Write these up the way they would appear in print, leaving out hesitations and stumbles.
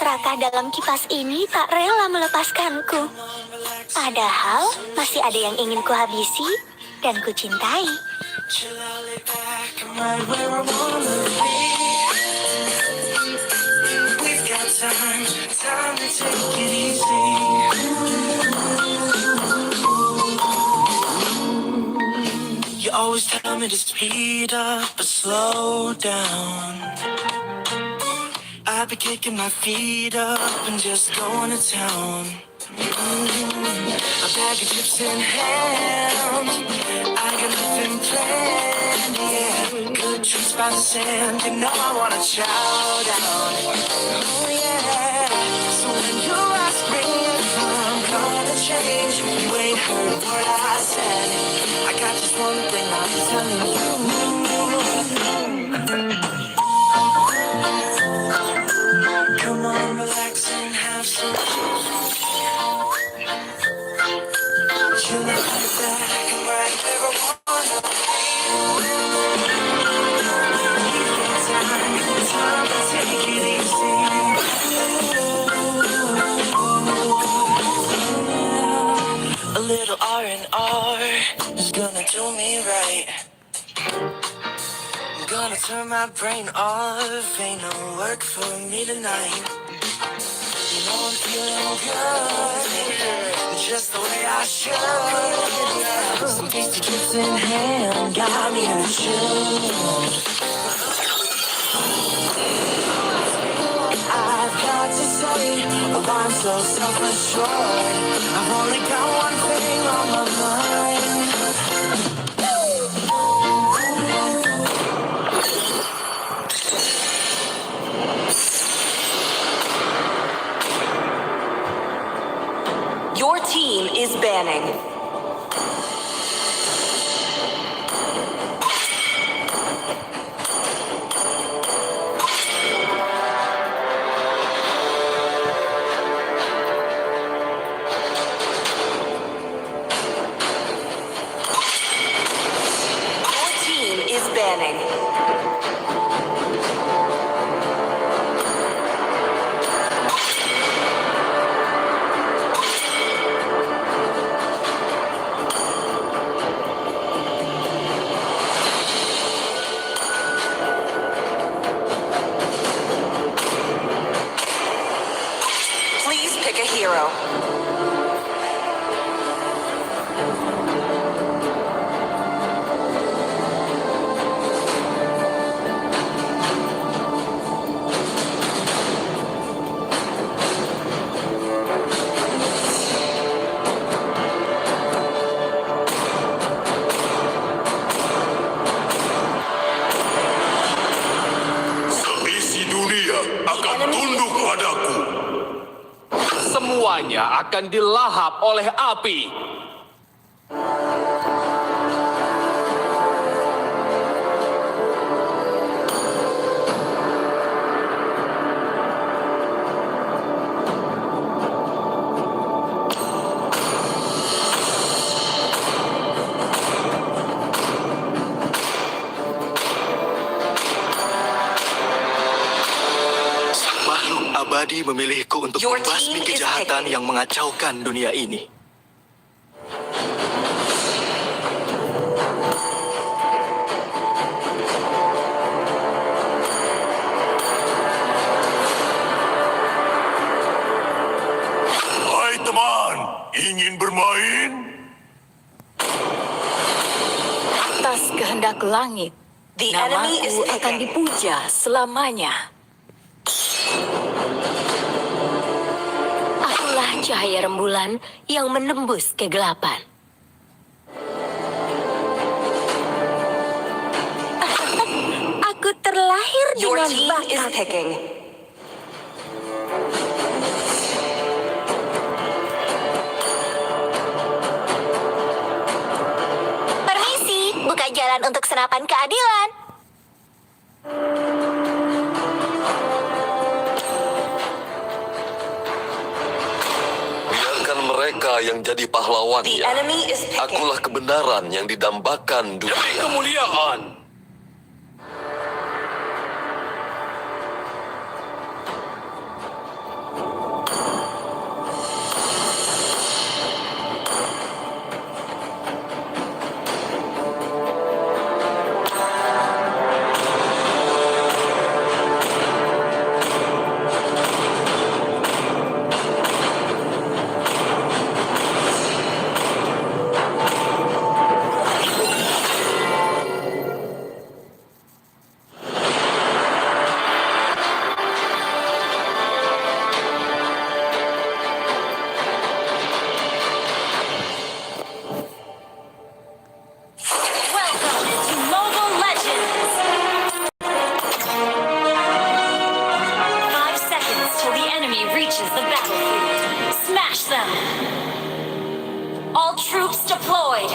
serakah dalam kipas ini tak rela melepaskanku. Padahal masih ada yang ingin kuhabisi dan kucintai. You always tell me to speed up but slow down. I'd be kicking my feet up and just going to town. A bag of chips in hand, I got nothing planned, yeah. Good treats by the sand, you know I wanna chow down. Oh yeah. So when you ask me if I'm gonna change, you ain't heard what I said. I got just one thing I'm telling you. Come on, relax and have some chill out back and right there I wanna time to take it easy. A little R&R is gonna do me right. I'm gonna turn my brain off, ain't no work for me tonight. You know I'm feeling good, just the way I should. Some tasty chips in hand, got me in a tune. I've got to say, oh I'm so self-assured. I've only got one thing on my mind. Your team is banning. Your team is banning. Please pick a hero. Seisi dunia akan tunduk padaku. Semuanya akan dilahap oleh api. Makhluk abadi memilihku untuk Your membasmi team is kejahatan picking. yang mengacaukan dunia ini. Hai teman, ingin bermain? Atas kehendak langit, The enemy is namaku akan picking. dipuja selamanya. Akulah cahaya rembulan yang menembus kegelapan. Aku terlahir Your dengan team is bakat. picking. Permisi, buka jalan untuk senapan keadilan. Biarkan mereka yang jadi The pahlawannya. enemy is picking. Akulah kebenaran yang didambakan Demi dunia. kemuliaan. enemy reaches the battlefield, smash them! All troops deployed!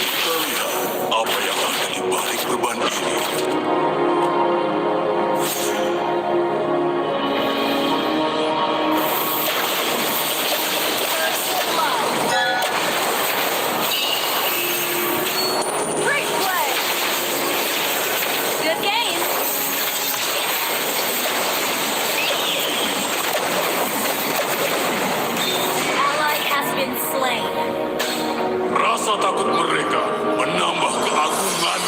Kita lihat apa yang ada di balik beban ini. Great play! Good game! Ally has been slain. Rasa takut mereka menambah keagungan.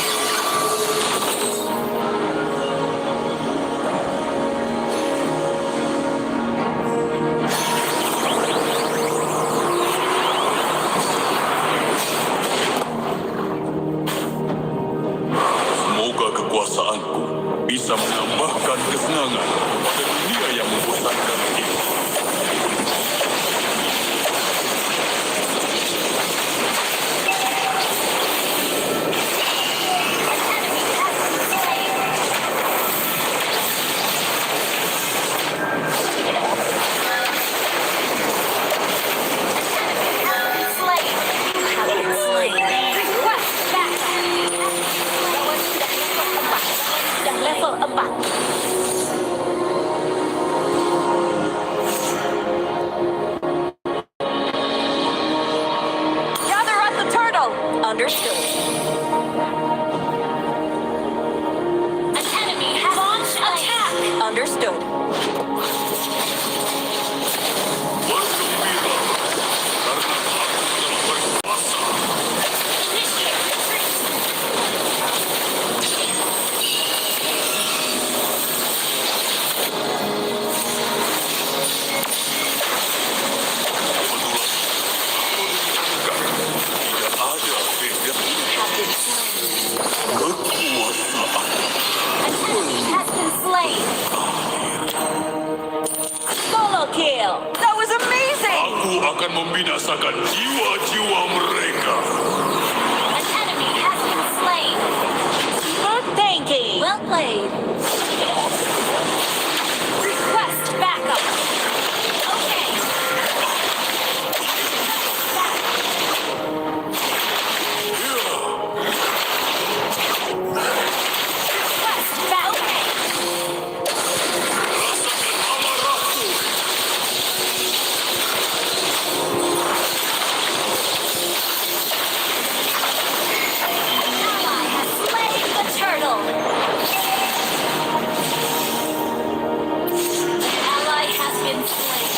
Semoga kekuasaanku bisa menambahkan kesenangan pada dunia yang membosankan ini. Slain. You have been slain. Request backup. Lawan sudah level 4. Gather at the turtle. Understood. An enemy has launched attack. Understood. Bergembira karena aku telah berkuasa. Initiate retreat. Tidak ada beda Have been slain. kekuasaan. Has been slain. Solo kill. That was amazing. Aku akan membinasakan jiwa-jiwa mereka. An enemy has been slain. Good thinking. Well played. Request backup. Okay. Request backup. Rasakan amarahku. Ally has slain the turtle. Ally has been slain.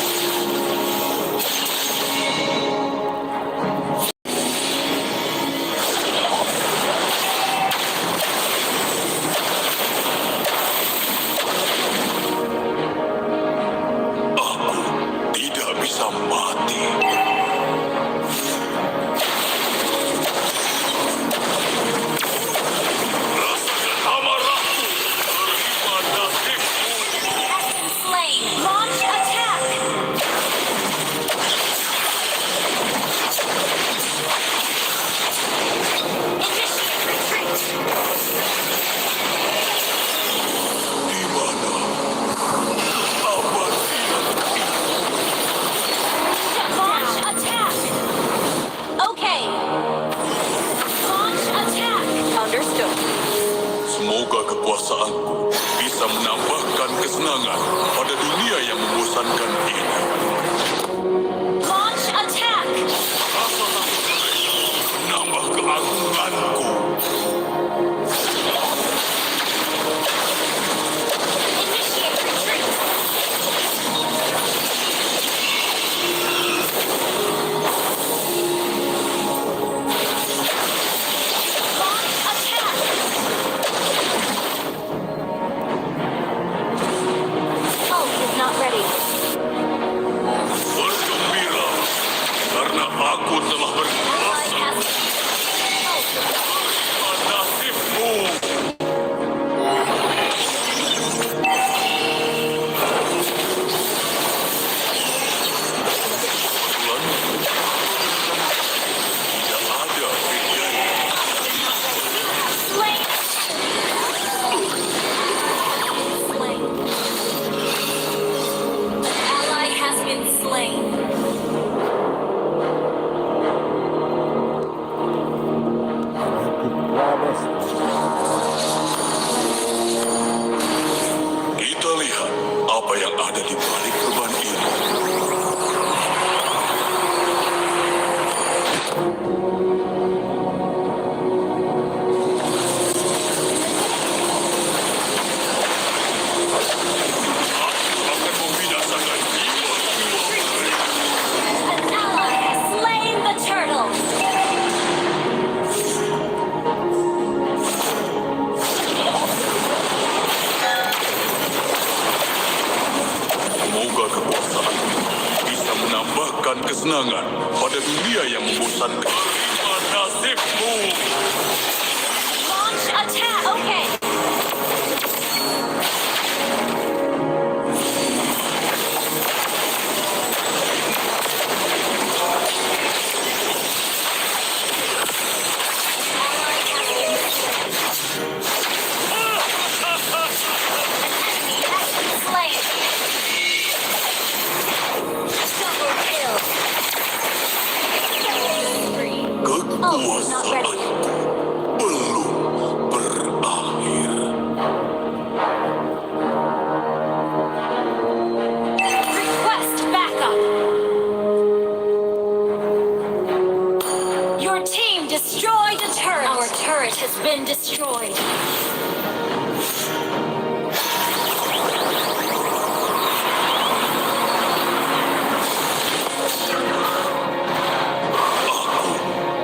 Aku tidak bisa mati. Rasakan amarahku. Terima nasibku. Has been slain. Launch attack. Initiate retreat. Di mana? Apa dia? Launch attack. Okay. Launch attack. Understood. Semoga kekuasaanku bisa menambahkan kesenangan pada dunia yang membosankan ini. Launch attack. Rasa takut mereka menambah keagunganku. Initiate retreat. Launch attack. Hulk is not ready. apa yang ada di balik beban ini. Aku akan membinasakan jiwa-jiwa mereka. An ally has slain the turtle. Semoga kekuasaan bisa menambahkan kesenangan pada dunia yang membosankan. Terima nasibmu. Launch attack. Okay. Slain. Double kill. Kekuasaan belum berakhir. Request backup. Your team destroyed a turret. Our turret has been destroyed. Aku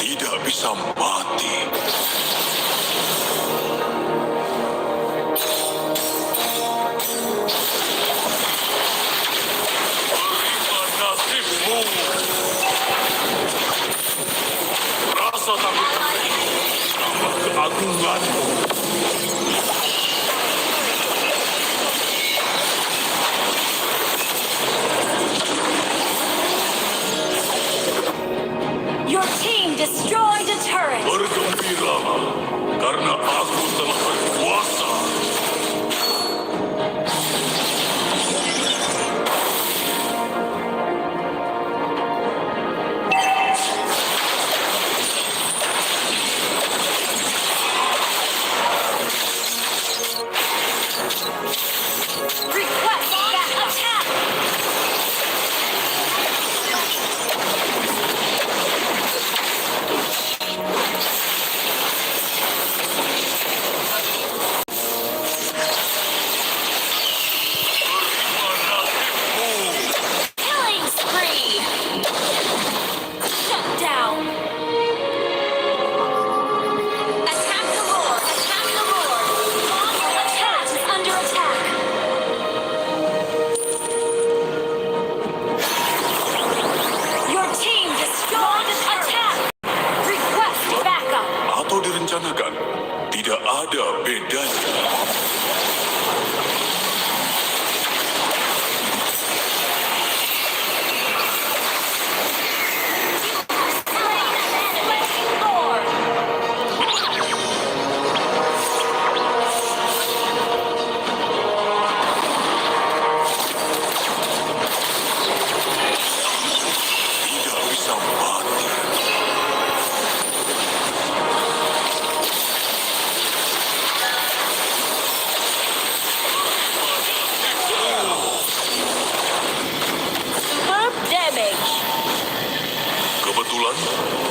tidak bisa mati. Terima nasibmu. Rasa takut sama keagunganmu. Your team destroyed a turret. Bergembiralah, karena aku telah berkuasa. Request back attack. Terima nasibmu. Killing spree. Shut down. Attack the Lord. Attack the Lord. Our attack is under attack. Your team destroyed an attack. Request backup. Atau direncanakan, tidak ada bedanya. Slain Lord. Tidak bisa mati. Superb damage. Kebetulan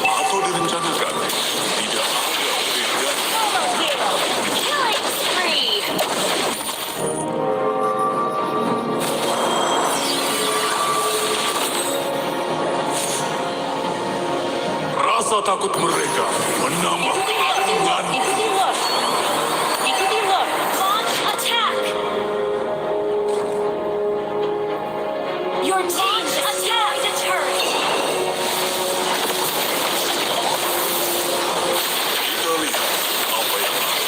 atau direncanakan, tidak ada bedanya. Solo kill. Killing spree. Rasa takut mereka menambah keagungan. Ikuti Lord. Ikuti Lord. Launch attack. Your team attacked a turret. Kita lihat apa yang akan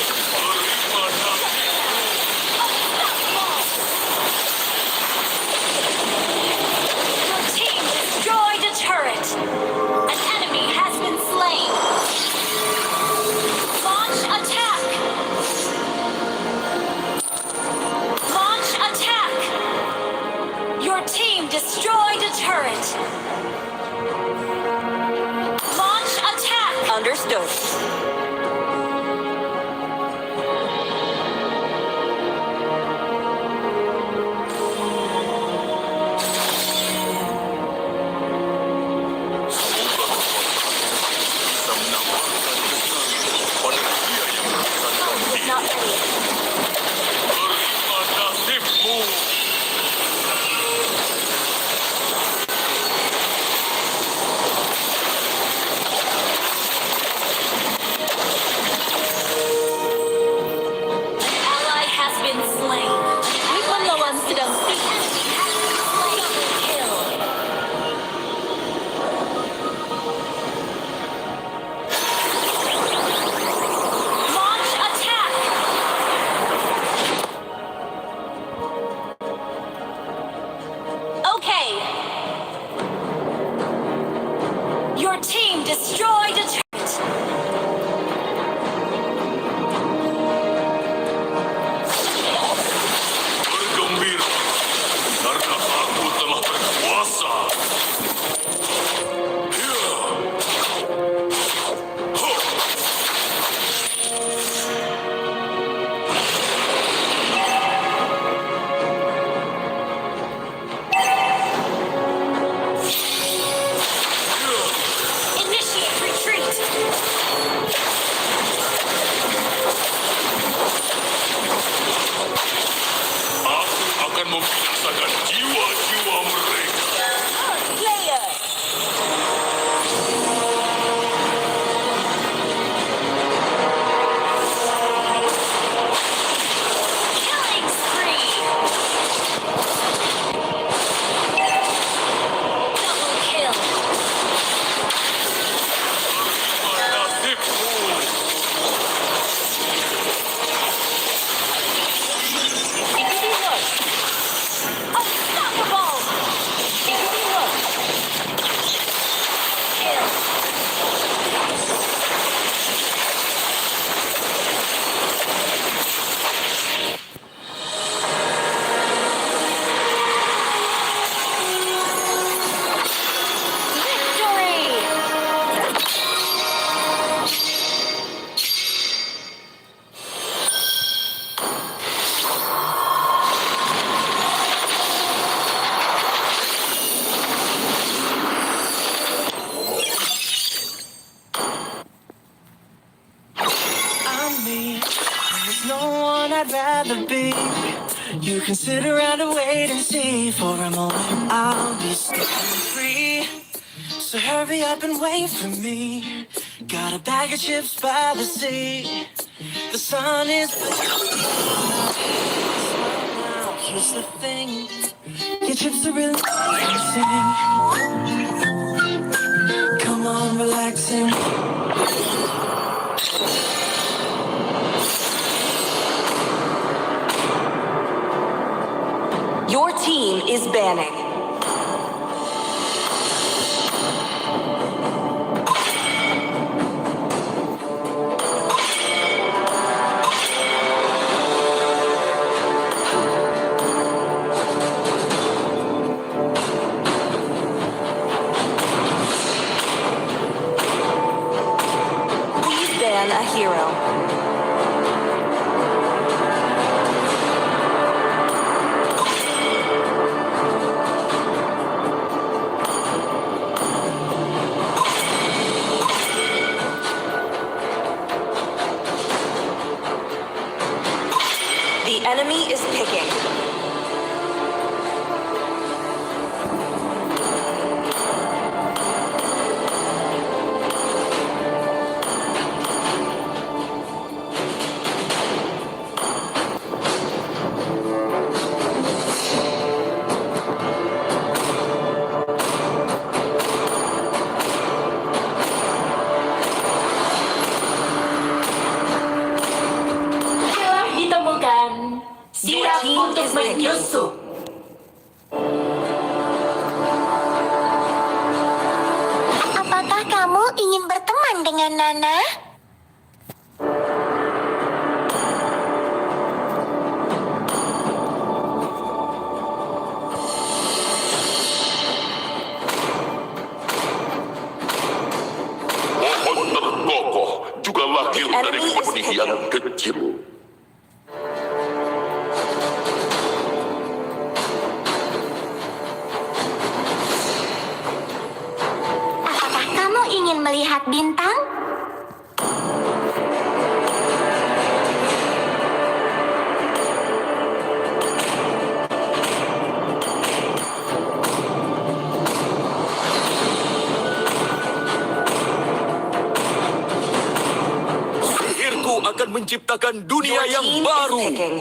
terima nasibmu. Your team destroyed a turret. An enemy has been slain. Launch attack. There's no one I'd rather be. You can sit around and wait and see. For a moment I'll be stepping free. So hurry up and wait for me. Got a bag of chips by the sea. The sun is now. Here's the thing. Your chips are really amazing. Come on, relaxing. Your team is banning. Please ban a hero. The enemy is picking. Telah ditemukan. Siap team untuk is picking. menyusup. Apakah kamu ingin berteman dengan Nana? Pohon terkokoh juga lahir dari Enemy is benih yang kecil. Apakah kamu ingin melihat bintang? Sihirku akan menciptakan dunia Your yang team baru. is picking.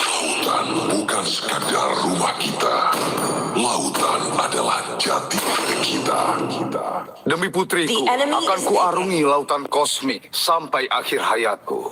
Lautan bukan sekadar rumah kita. Lautan adalah jati diri kita. Demi putriku, The enemy akan is kuarungi lautan kosmik sampai akhir hayatku.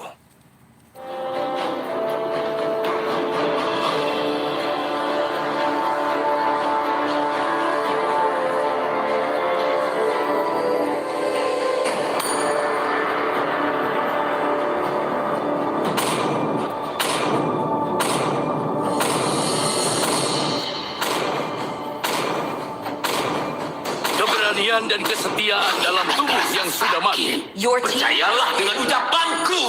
Keberanian dan kesetiaan dalam tubuh yang sudah mati. Your team. Percayalah dengan ucapanku.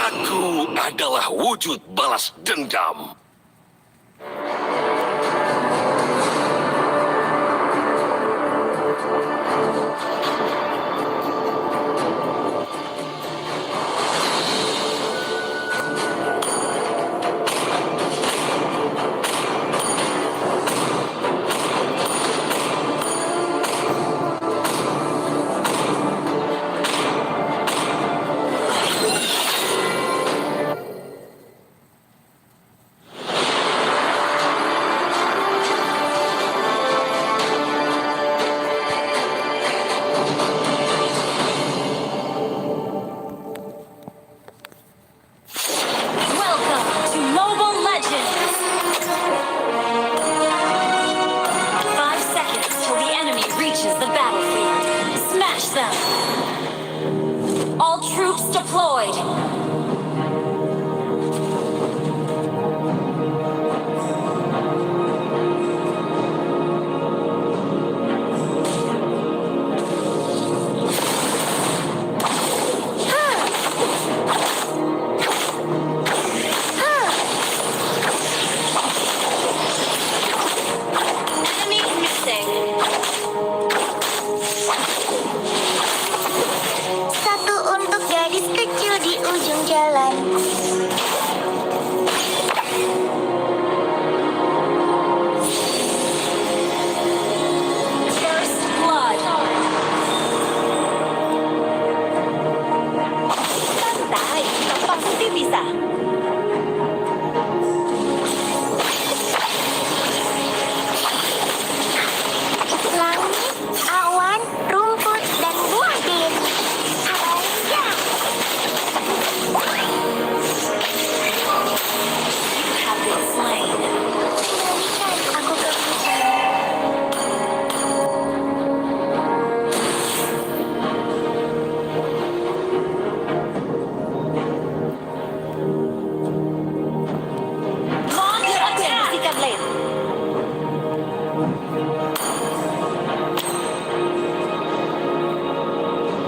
Aku adalah wujud balas dendam. Welcome to Mobile Legends. 5 seconds till the enemy reaches the battlefield. Smash them. All troops deployed.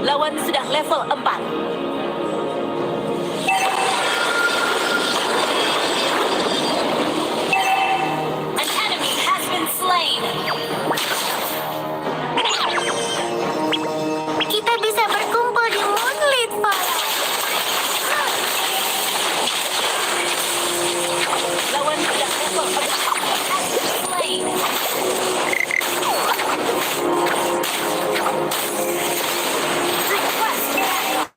Lawan sudah level 4. An enemy has been slain. Kita bisa berkumpul di Moonlit Park. Lawan sudah level 4. Has been slain. Request backup.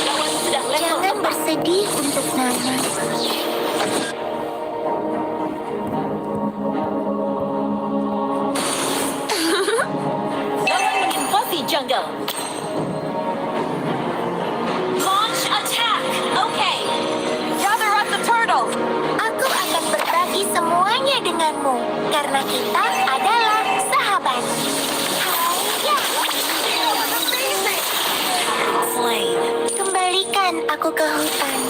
Lawan sudah level Jangan bersedih untuk Nana. Lawan menginvasi jungle. Launch attack. Okay. Gather up the turtle. Aku akan berbagi semuanya denganmu karena kita adalah sahabat. Haiya. Slain. Kembalikan aku ke hutan.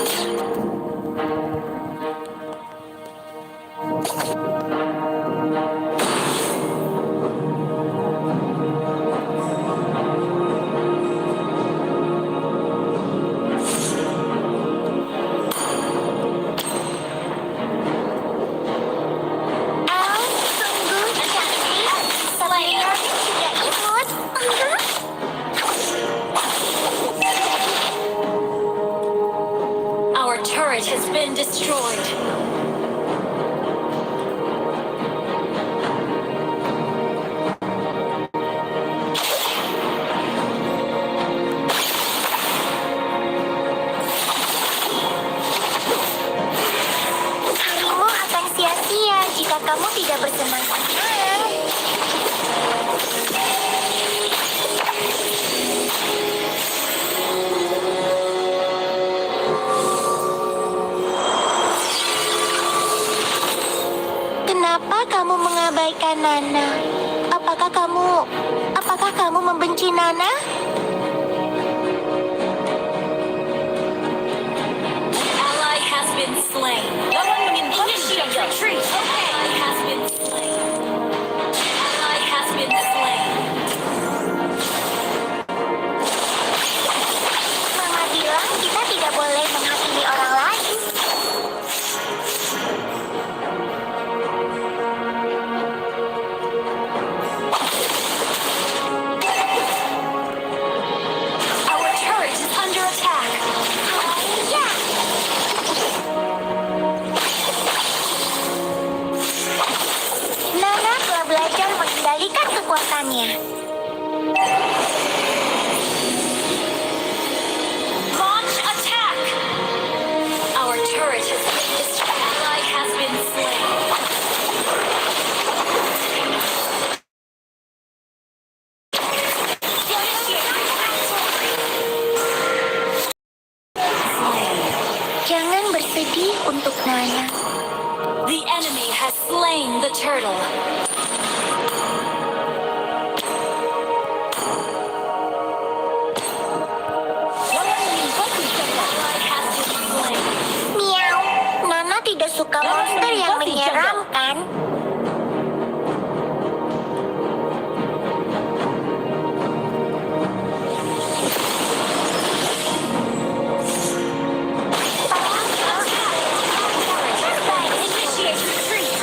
Au, sungguh cantik. Tapi kami juga imut. Our turret has been destroyed. Harimu akan sia-sia jika kamu tidak bersenang-senang. Kenapa kamu mengabaikan Nana? Apakah kamu membenci Nana? Ally has been slain. Lawan menginvasi jungle. Retreat. Okay. Ally has been slain. Ally has been slain. Mama bilang kita tidak boleh menghakimi orang lain. Our turret is under attack. Haiya. Nana telah belajar mengendalikan kekuatannya. Launch attack. Our turret has been destroyed. Ally has been slain. Jangan bersedih untuk Nana. The enemy has slain the turtle. Lawan menginvasi jungle. Ally has been slain. Miau. Nana tidak suka monster yang menyeramkan. Initiate retreat.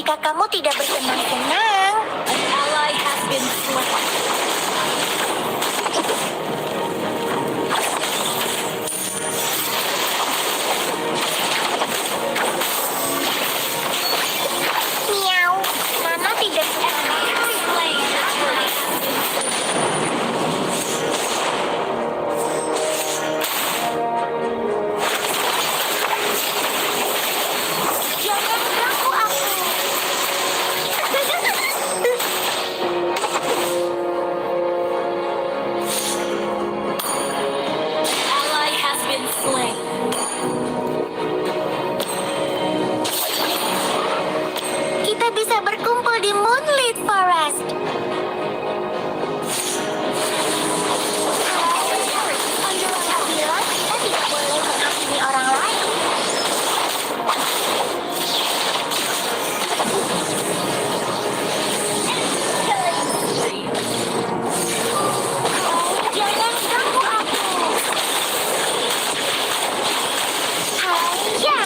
jika kamu tidak bersenang-senang. An ally has been slain. Miau, Nana tidak Slain. Jangan ganggu aku. Ally has been slain. Kita bisa berkumpul di Moonlit Forest. Kita bilang kita tidak boleh menghakimi orang lain. Jangan ganggu aku. Haya.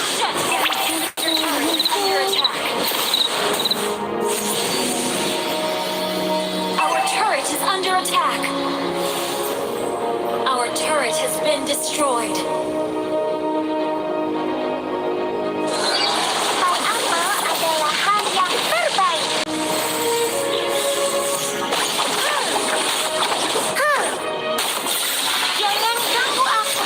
Under attack. Our turret is under attack. Our turret has been destroyed. Pak Amal adalah hal yang terbaik. Jangan ganggu aku.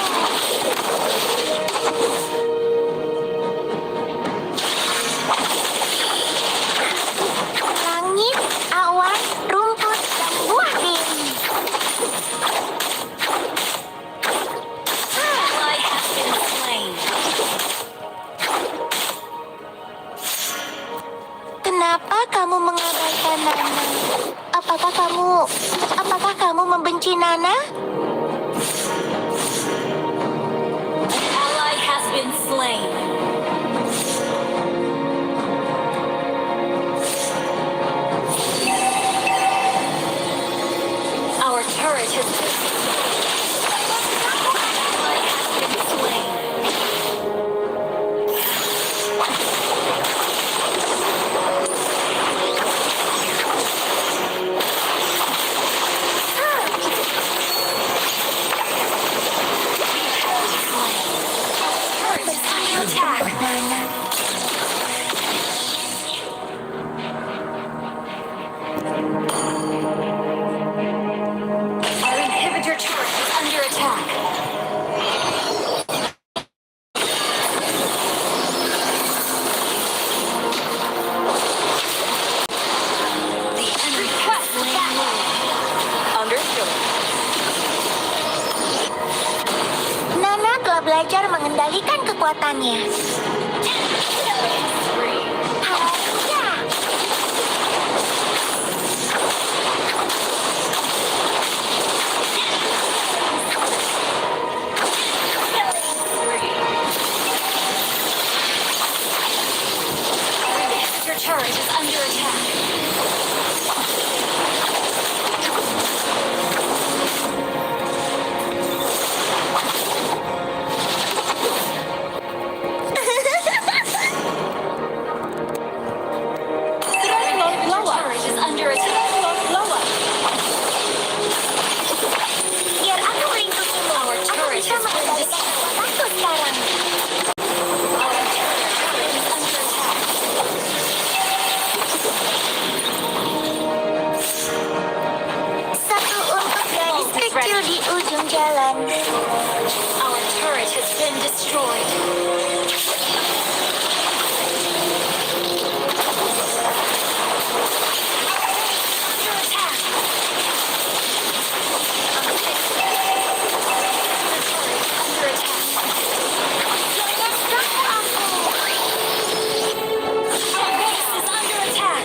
Langit, awan, rumput, dan buah beri. Ally has been slain. Kenapa kamu mengabaikan Nana? Apakah kamu membenci Nana? Ally has been slain. Our turret has been Ally has been slain. Turret is under attack. Our inhibitor turret is under attack. The enemy has slain Muno. Understood. Nana telah belajar mengendalikan kekuatannya. Haya. Our inhibitor turret is under attack. Turret is under attack. Biar aku melindungimu. Our Aku turret bisa has been mengendalikan destroyed. kekuatanku sekarang. Our turret is under attack. Satu untuk gadis kecil di ujung jalan. Our turret has been destroyed. Under attack. Under attack. Jangan ganggu aku. Our base is under attack.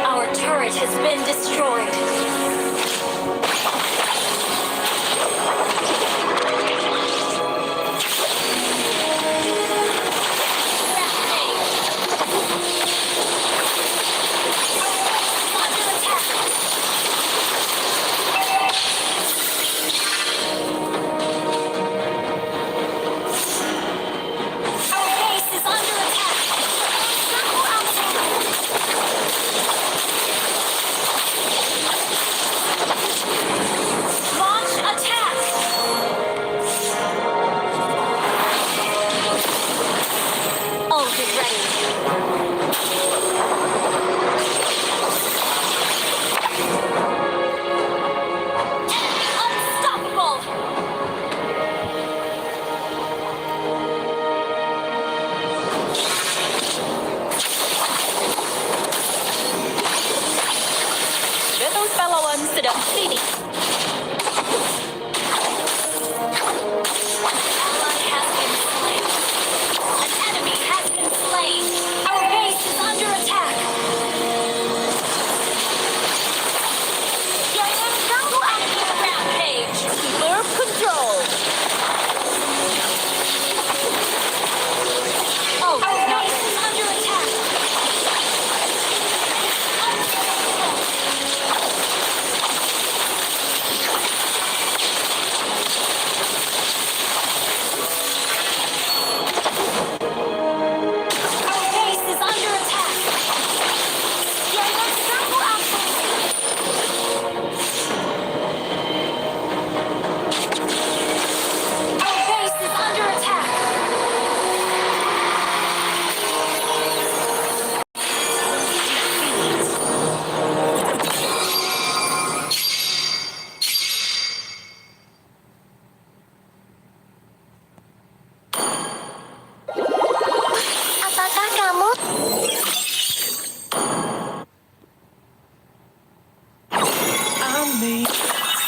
Our turret has been destroyed.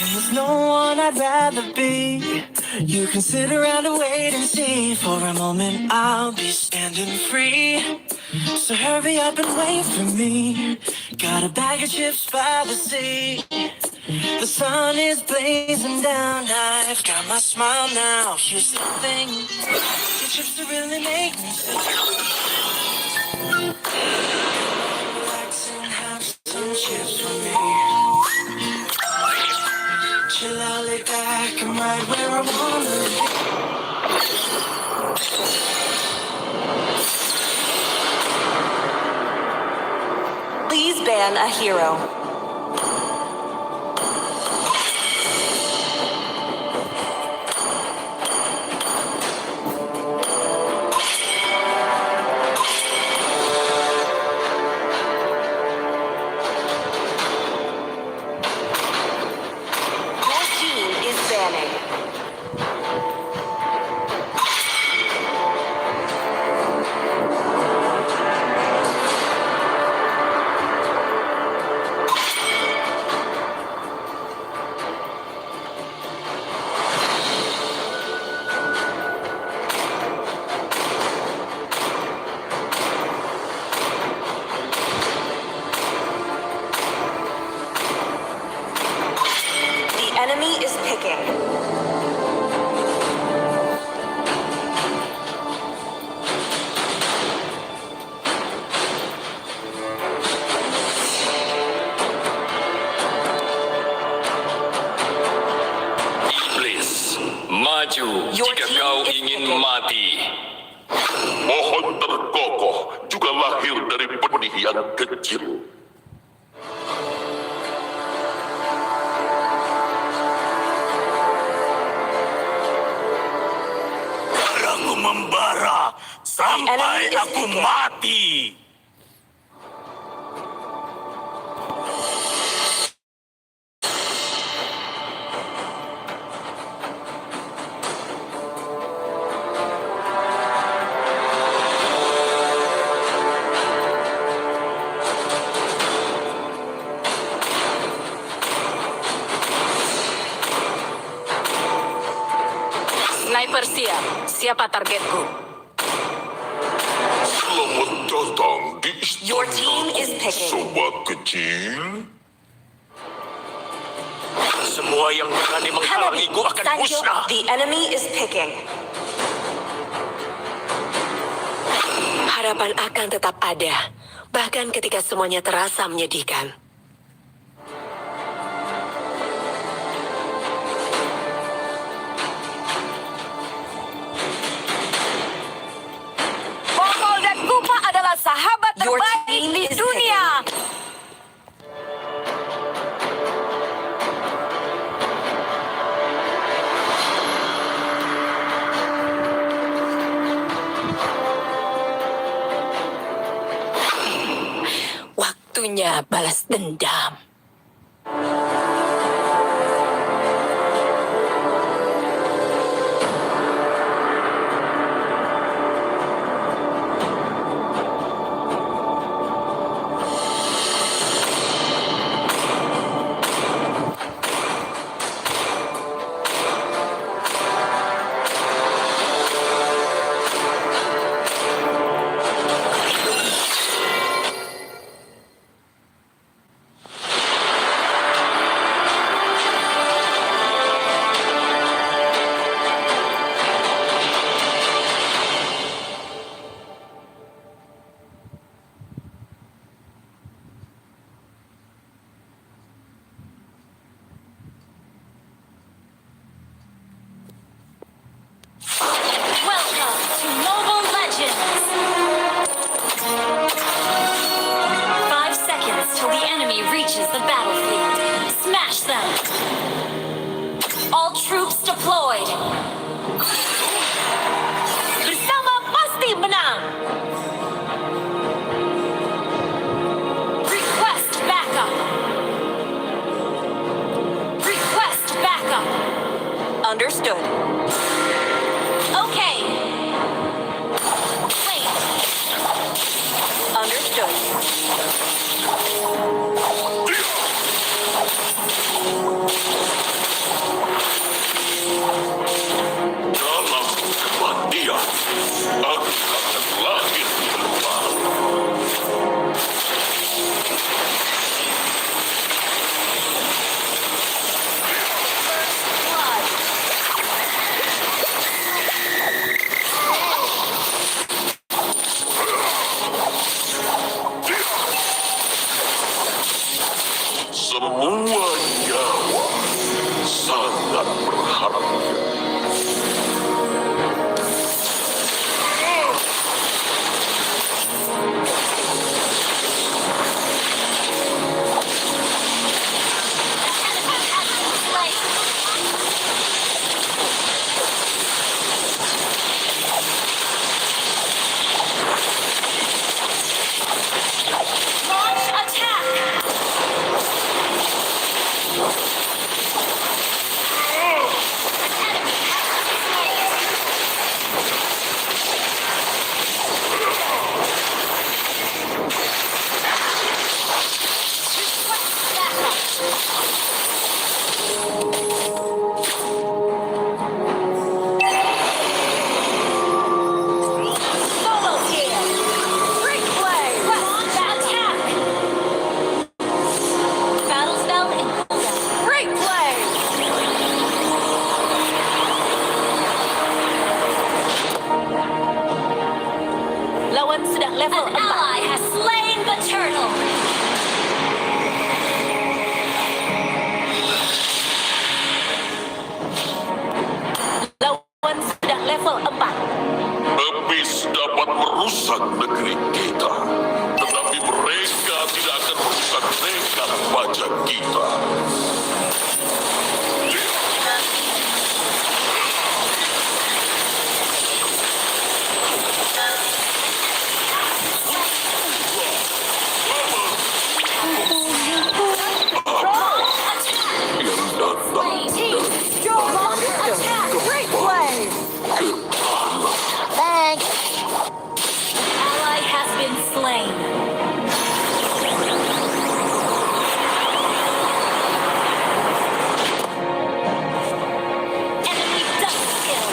And there's no one I'd rather be. You can sit around and wait and see. For a moment I'll be standing free. So hurry up and wait for me. Got a bag of chips by the sea. The sun is blazing down. I've got my smile now. Here's the thing. The chips to really make me sing. Relax and have some chips for me. Chill out, lay back, I'm right where I wanna be. Please ban a hero. Your team is banning. The enemy is picking. Iblis, maju Your jika team kau is ingin picking. mati. Mohon terkokoh juga lahir dari benih yang kecil. Darahku membara sampai enemy is aku picking. mati. Sniper siap. Siapa targetku? Selamat datang di Your team is istanaku, picking. sobat kecil. Semua yang berani menghalangiku akan musnah. The enemy is picking. Harapan akan tetap ada, bahkan ketika semuanya terasa menyedihkan. Botol dan lupa adalah sahabat Your terbaik team di is dunia. Waktunya balas dendam. Welcome to Mobile Legends! 5 seconds till the enemy reaches the battlefield. Smash them! All troops deployed! Bersama pasti menang! Request backup! Request backup! Understood. Okay! Wait! Understood. mengharapnya. Launch attack! Solo kill! Replay! Launch attack! Battle spell and cooldown. Replay! Lawan sedang level 4. An ally has slain the turtle. Lawan sedang level 4. Iblis dapat merusak negeri kita, tetapi mereka tidak akan merusak tekad baja kita. Yang datang Team, your launch attack. Replay! Thanks. Ally has been slain. Enemy double kill.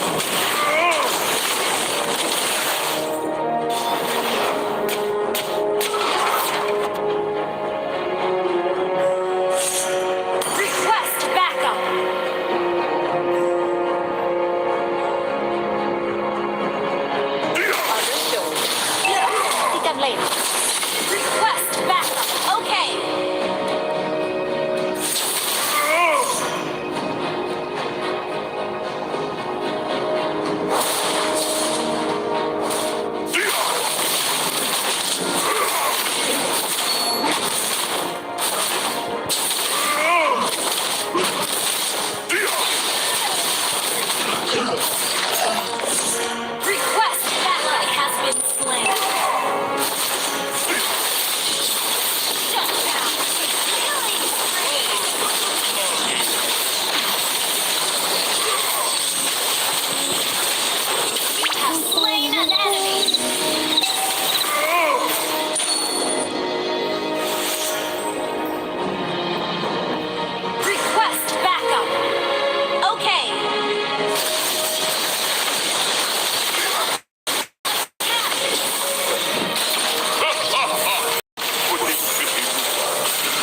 Request backup. Hentikan lane. Request backup. Okay. Request backup has been slain. Shut down. Killing spree. You have slain an enemy. Request backup. Okay.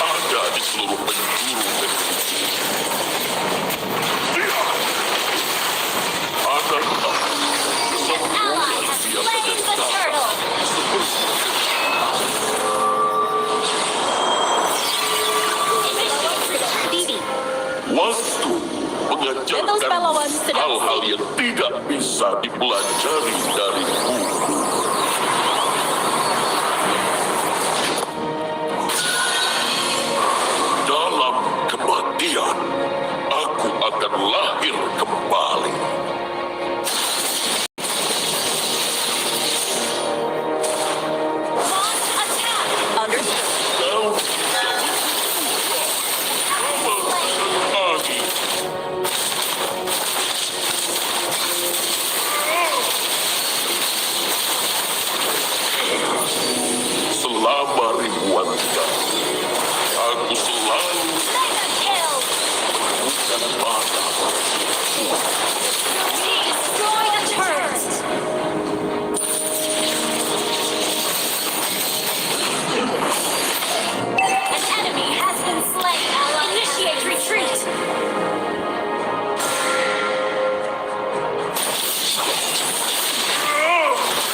ada di seluruh penjuru negeri. Adalah Ally has slain the turtle. Bibi, waktu Itu pahlawan mengajarkan sedang hal-hal yang tidak bisa dipelajari dari buku. Dalam kematian, aku akan lahir kembali. Launch attack. Understood. Kau lagi. Selama ribuan tahun, aku selalu Mega kill. bukan pada Destroy the turret. An enemy has been slain. Ally initiate retreat.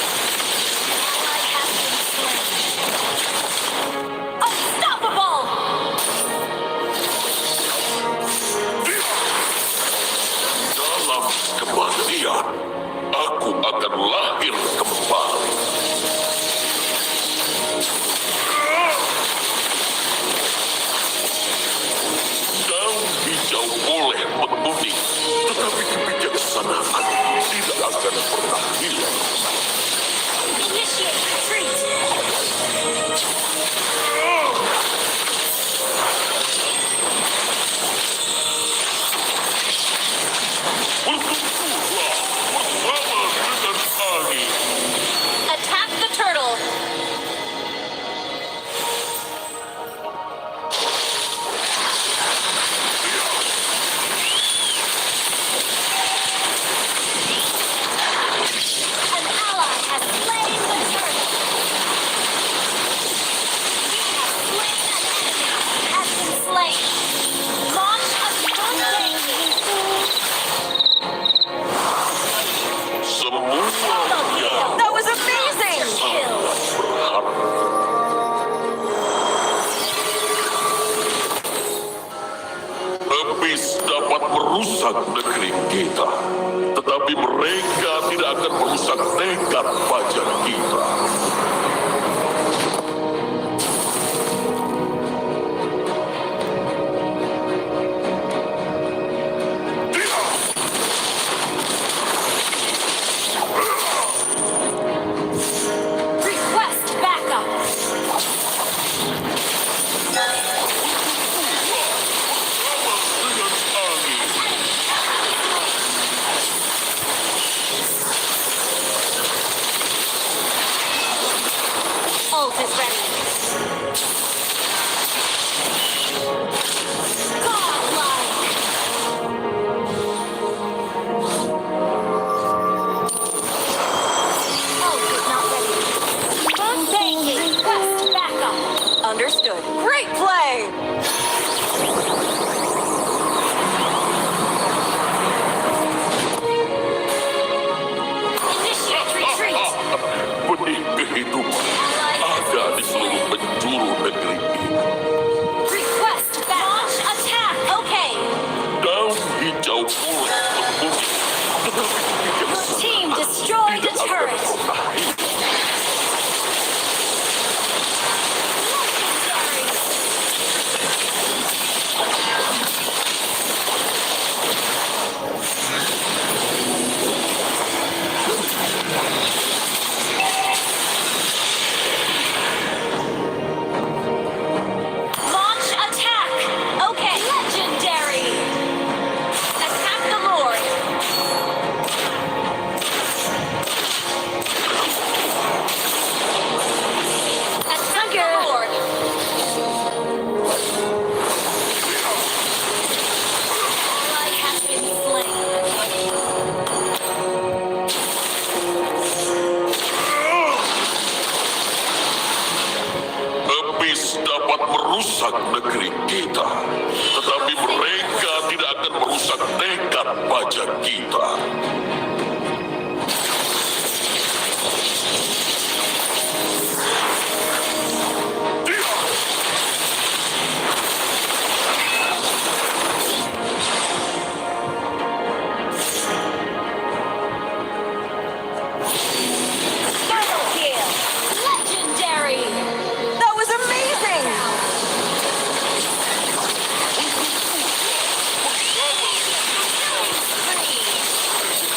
Ally has been slain. Unstoppable. Habis dapat merusak negeri kita, tetapi mereka tidak akan merusak tekad baja kita. Request backup. Dengan angin, Ult is ready. Godlike. Ult is not ready. Banking. Request backup. Understood. Great play! Initiate retreat. benih kehidupan ada di seluruh penjuru negeri ini. Request backup. Launch attack. Okay. Daun hijau mulai tumbuh, tetapi yang Team destroyed a tidak akan turret. pernah hidup. Launch attack. Okay. Legendary. Attack the Lord. Attack the Lord. Ally has been slain. Habis dapat merusak negeri kita, tetapi mereka tidak akan merusak tekad baja kita. Double kill. Legendary. That was amazing! Killing spree.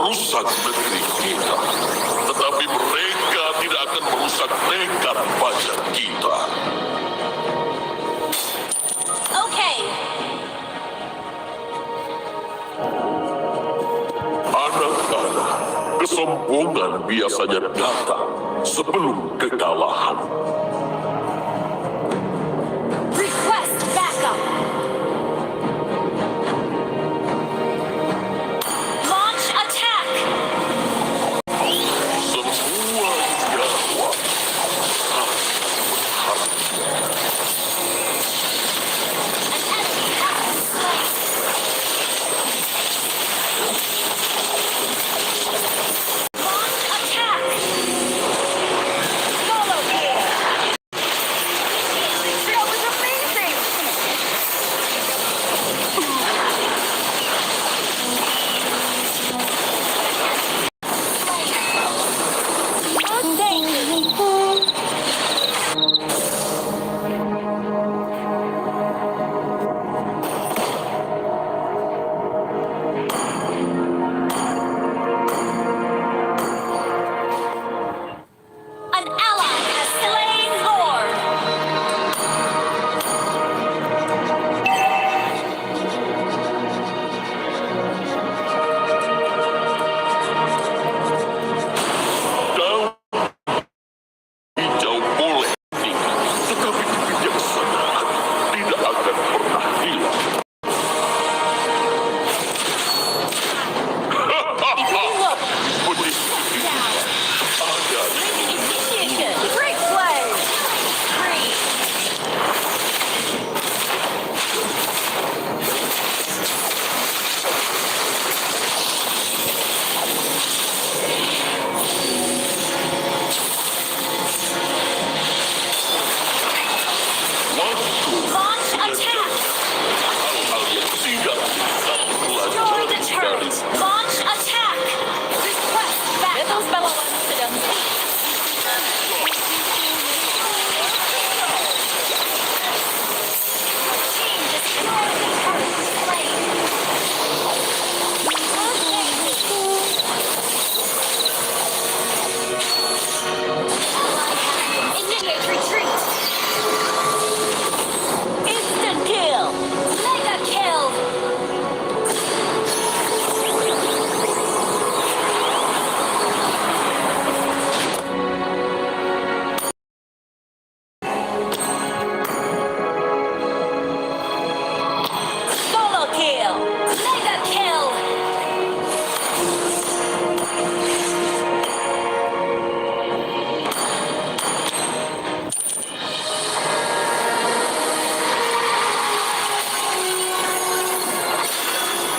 merusak negeri kita. Tetapi mereka tidak akan merusak tekad pajak kita. Okay. Anak-anak, kesombongan biasanya datang sebelum kekalahan. Request backup. Launch attack. Semua nyawa An enemy has been slain. Launch attack. Solo kill. That was amazing! An ally has slain Lord. daun hijau boleh tinggi, tetapi kebijaksanaan tidak akan pernah hilang. Ada Initiation. Great play! 3. waktu Launch attack. hal-hal yang tidak bisa Your dipelajari dari turret. Launch attack. Request backup. sedang Team destroyed the turret. Slain. Initiate retreat. Instant kill. Mega kill. Solo kill. Mega kill.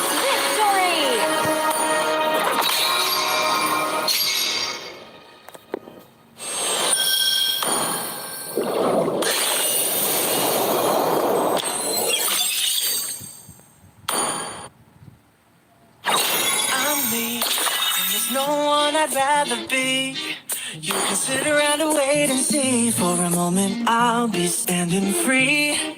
Victory! I'm me, and there's no one I'd rather be. You can sit around and wait and see. For a moment, I'll be standing free.